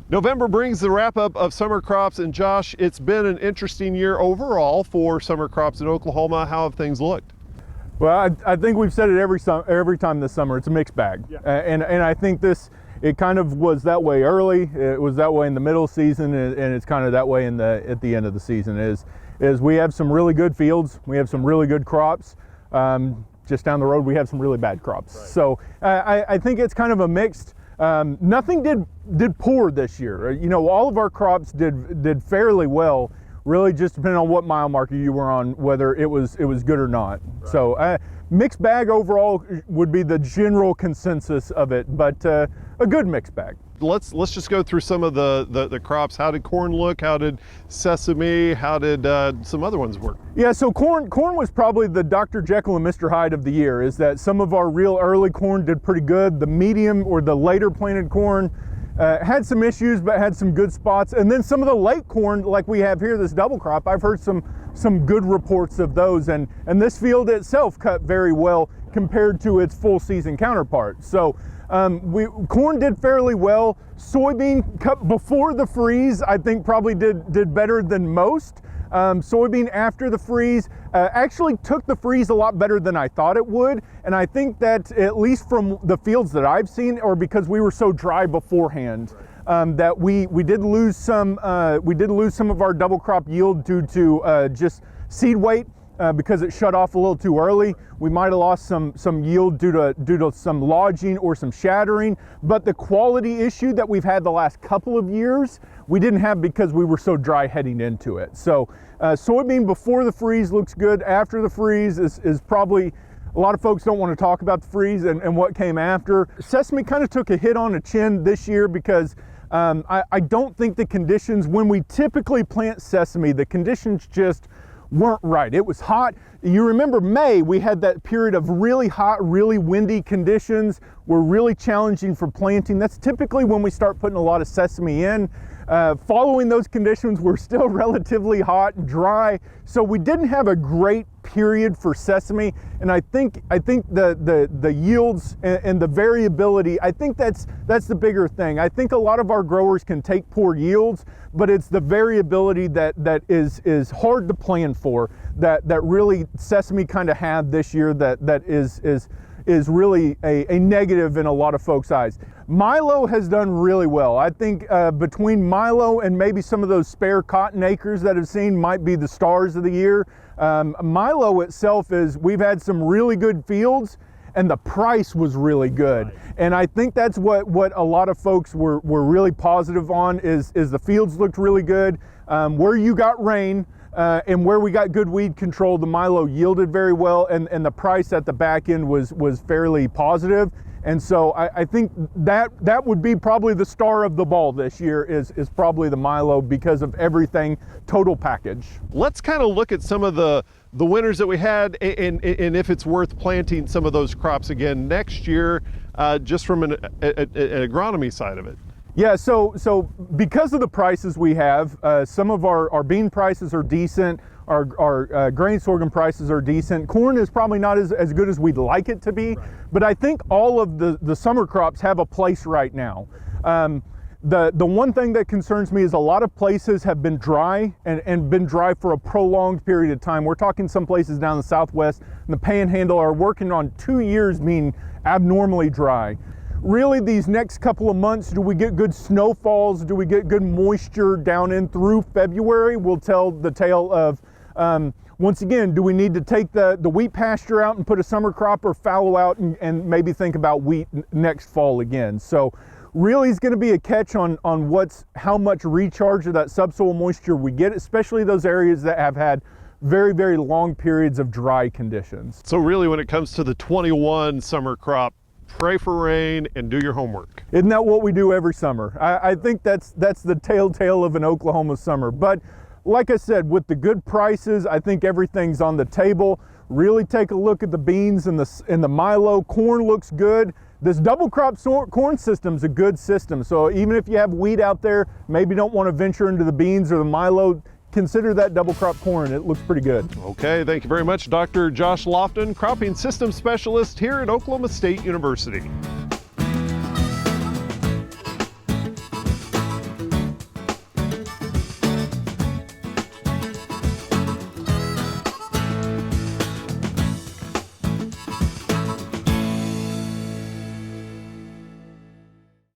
November brings the wrap up of summer crops, and Josh, it's been an interesting year overall for summer crops in Oklahoma. How have things looked? Well, I think we've said it every time this summer. It's a mixed bag, Yeah. and I think it kind of was that way early. It was that way in the middle season, and it's kind of that way at the end of the season. Is we have some really good fields, we have some really good crops. Just down the road, we have some really bad crops. Right. So I think it's kind of a mixed. Nothing did poor this year. You know, all of our crops did fairly well. Really, just depending on what mile marker you were on, whether it was good or not. Right. So mixed bag overall would be the general consensus of it, but a good mixed bag. Let's just go through some of the crops. How did corn look? How did sesame? How did some other ones work? Yeah, so corn was probably the Dr. Jekyll and Mr. Hyde of the year. Is that some of our real early corn did pretty good. The medium or the later planted corn had some issues, but had some good spots. And then some of the late corn, like we have here, this double crop, I've heard some good reports of those. And this field itself cut very well compared to its full season counterpart. So corn did fairly well. Soybean cut before the freeze, I think probably did better than most. Soybean after the freeze actually took the freeze a lot better than I thought it would, and I think that at least from the fields that I've seen, or because we were so dry beforehand, that we did lose some of our double crop yield due to just seed weight. Because it shut off a little too early. We might have lost some yield due to some lodging or some shattering, but the quality issue that we've had the last couple of years, we didn't have because we were so dry heading into it. So soybean before the freeze looks good. After the freeze is probably, a lot of folks don't want to talk about the freeze and what came after. Sesame kind of took a hit on the chin this year because I don't think the conditions, when we typically plant sesame, the conditions just weren't right. It was hot. You remember May, we had that period of really hot, really windy conditions, were really challenging for planting. That's typically when we start putting a lot of sesame in. Following those conditions, we're still relatively hot and dry, so we didn't have a great period for sesame. And I think the yields and the variability, I think that's the bigger thing. I think a lot of our growers can take poor yields, but it's the variability that is hard to plan for, that really sesame kind of had this year, that is really a negative in a lot of folks' eyes. Milo has done really well. I think between Milo and maybe some of those spare cotton acres that I've seen might be the stars of the year. Milo itself we've had some really good fields, and the price was really good. Right. And I think that's what a lot of folks were really positive on, is the fields looked really good. Where you got rain, and where we got good weed control, the Milo yielded very well, and the price at the back end was fairly positive. And so I think that would be probably the star of the ball this year is probably the Milo, because of everything, total package. Let's kind of look at some of the winners that we had, and if it's worth planting some of those crops again next year, just from an agronomy side of it. Yeah, so because of the prices we have, some of our bean prices are decent, our grain sorghum prices are decent. Corn is probably not as good as we'd like it to be, right. But I think all of the summer crops have a place right now. The one thing that concerns me is a lot of places have been dry and been dry for a prolonged period of time. We're talking some places down the Southwest and the Panhandle are working on 2 years being abnormally dry. Really, these next couple of months, do we get good snowfalls? Do we get good moisture down in through February? Will tell the tale of, once again, do we need to take the wheat pasture out and put a summer crop, or fallow out and maybe think about wheat next fall again? So really is going to be a catch on how much recharge of that subsoil moisture we get, especially those areas that have had very, very long periods of dry conditions. So really, when it comes to the 21 summer crop, pray for rain and do your homework. Isn't that what we do every summer? I think that's the telltale of an Oklahoma summer. But like I said, with the good prices, I think everything's on the table. Really take a look at the beans and the Milo. Corn looks good. This double crop corn system is a good system. So even if you have wheat out there, maybe don't want to venture into the beans or the Milo, consider that double crop corn. It looks pretty good. Okay, thank you very much, Dr. Josh Lofton, cropping system specialist here at Oklahoma State University.